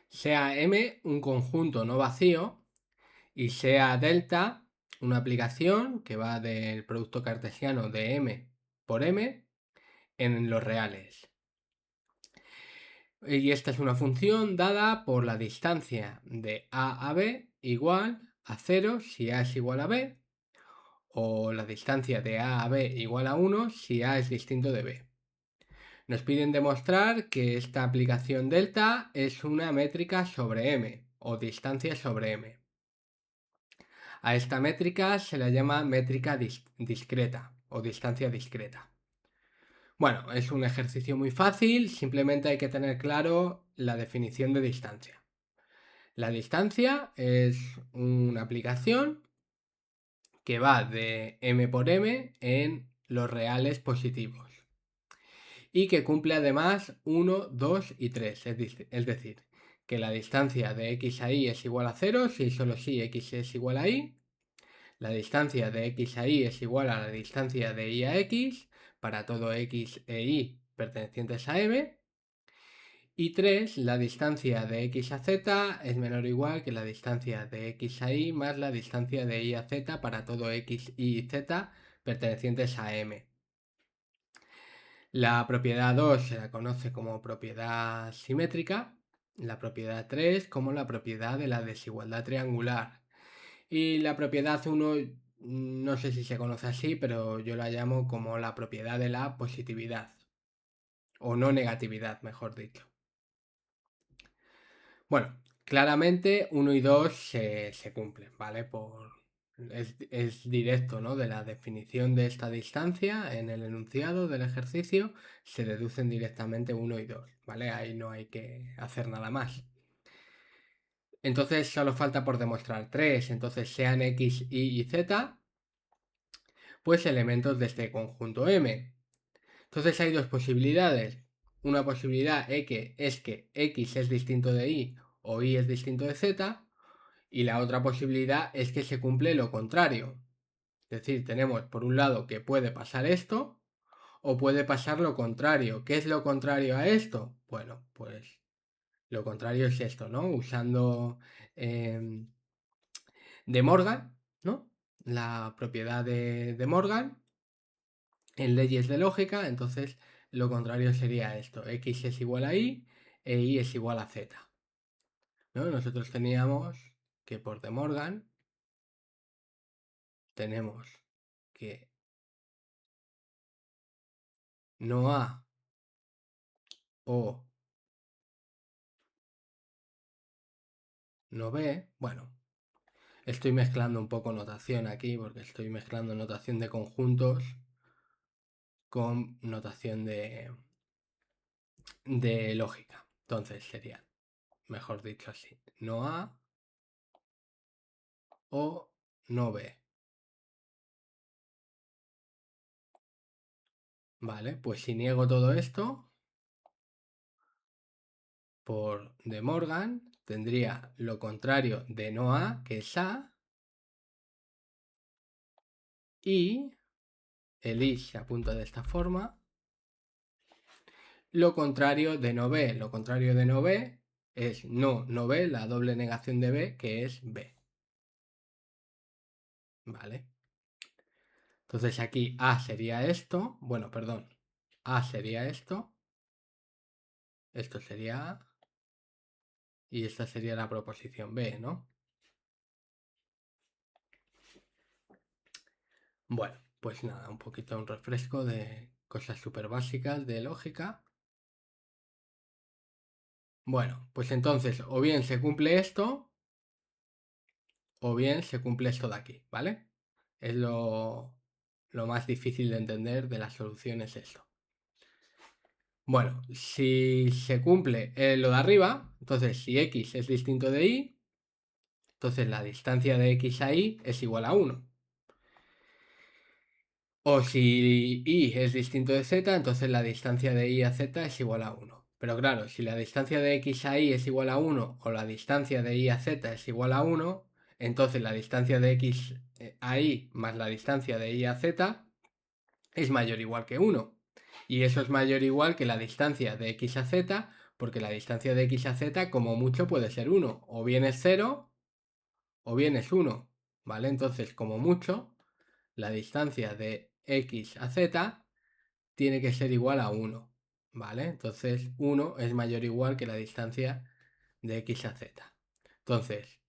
sea M un conjunto no vacío y sea delta una aplicación que va del producto cartesiano de M por M en los reales. Y esta es una función dada por la distancia de A a B igual a 0 si A es igual a B, o la distancia de A a B igual a 1 si A es distinto de B. Nos piden demostrar que esta aplicación delta es una métrica sobre M, o distancia sobre M. A esta métrica se la llama métrica discreta, o distancia discreta. Bueno, es un ejercicio muy fácil, simplemente hay que tener claro la definición de distancia. La distancia es una aplicación que va de M por M en los reales positivos y que cumple además 1, 2 y 3, es decir, que la distancia de x a y es igual a 0 si y solo si x es igual a y, la distancia de x a y es igual a la distancia de y a x para todo x e y pertenecientes a M, y 3, la distancia de x a z es menor o igual que la distancia de x a y más la distancia de y a z para todo x, y z pertenecientes a M. La propiedad 2 se la conoce como propiedad simétrica, la propiedad 3 como la propiedad de la desigualdad triangular. Y la propiedad 1 no sé si se conoce así, pero yo la llamo como la propiedad de la positividad, o no negatividad, mejor dicho. Bueno, claramente 1 y 2 se cumplen, ¿vale? Es directo, ¿no? De la definición de esta distancia en el enunciado del ejercicio se deducen directamente 1 y 2, ¿vale? Ahí no hay que hacer nada más. Entonces solo falta por demostrar 3, entonces sean x, y z, pues elementos de este conjunto M. Entonces hay dos posibilidades. Una posibilidad es que x es distinto de y o y es distinto de z, y la otra posibilidad es que se cumple lo contrario. Es decir, tenemos por un lado que puede pasar esto o puede pasar lo contrario. ¿Qué es lo contrario a esto? Bueno, pues lo contrario es esto, ¿no? Usando De Morgan, ¿no? La propiedad de Morgan en leyes de lógica, entonces lo contrario sería esto. X es igual a y e y es igual a z, ¿no? Nosotros teníamos que por De Morgan tenemos que no A o no B, bueno, estoy mezclando un poco notación aquí porque estoy mezclando notación de conjuntos con notación de lógica. Entonces sería, mejor dicho así, no A o no B. Vale, pues si niego todo esto, por De Morgan tendría lo contrario de no A, que es A, y el I se apunta de esta forma. Lo contrario de no B, lo contrario de no B es no B, la doble negación de B, que es B. ¿Vale? Entonces aquí A sería esto, bueno, perdón, A sería esto sería A, y esta sería la proposición B, ¿no? Bueno, pues nada, un poquito un refresco de cosas súper básicas de lógica. Bueno, pues entonces o bien se cumple esto, o bien se cumple esto de aquí, ¿vale? Es lo más difícil de entender de las soluciones esto. Bueno, si se cumple lo de arriba, entonces si x es distinto de y, entonces la distancia de x a y es igual a 1. O si y es distinto de z, entonces la distancia de y a z es igual a 1. Pero claro, si la distancia de x a y es igual a 1 o la distancia de y a z es igual a 1, entonces la distancia de x a y más la distancia de y a z es mayor o igual que 1. Y eso es mayor o igual que la distancia de x a z porque la distancia de x a z como mucho puede ser 1, o bien es 0 o bien es 1, ¿vale? Entonces, como mucho, la distancia de x a z tiene que ser igual a 1, ¿vale? Entonces, 1 es mayor o igual que la distancia de x a z. Entonces,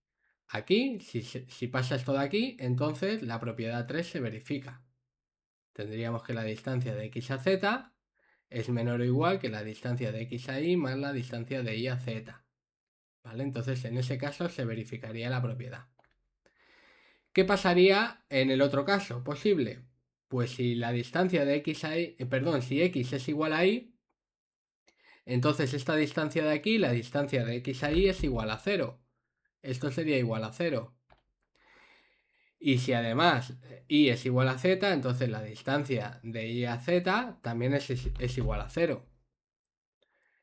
aquí, si pasa esto de aquí, entonces la propiedad 3 se verifica. Tendríamos que la distancia de x a z es menor o igual que la distancia de x a y más la distancia de y a z. ¿Vale? Entonces, en ese caso se verificaría la propiedad. ¿Qué pasaría en el otro caso posible? Pues si la distancia de x a y, si x es igual a y, entonces esta distancia de aquí, la distancia de x a y es igual a 0. Esto sería igual a 0. Y si además y es igual a z, entonces la distancia de y a z también es igual a 0.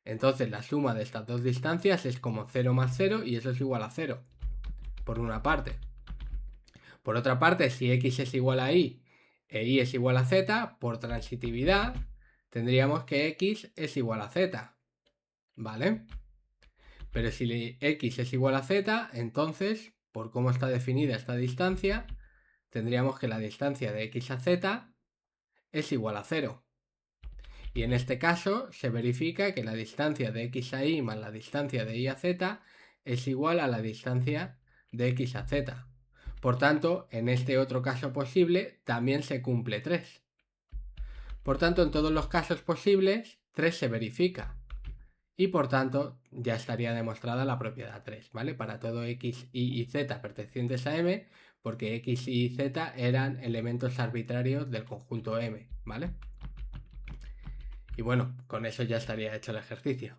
Entonces la suma de estas dos distancias es como 0 más 0 y eso es igual a 0, por una parte. Por otra parte, si x es igual a y e y es igual a z, por transitividad, tendríamos que x es igual a z, ¿vale? Pero si x es igual a z, entonces, por cómo está definida esta distancia, tendríamos que la distancia de x a z es igual a 0. Y en este caso se verifica que la distancia de x a y más la distancia de y a z es igual a la distancia de x a z. Por tanto, en este otro caso posible también se cumple 3. Por tanto, en todos los casos posibles, 3 se verifica. Y por tanto, ya estaría demostrada la propiedad 3, ¿vale? Para todo x, y z pertenecientes a M, porque x, y z eran elementos arbitrarios del conjunto M, ¿vale? Y bueno, con eso ya estaría hecho el ejercicio.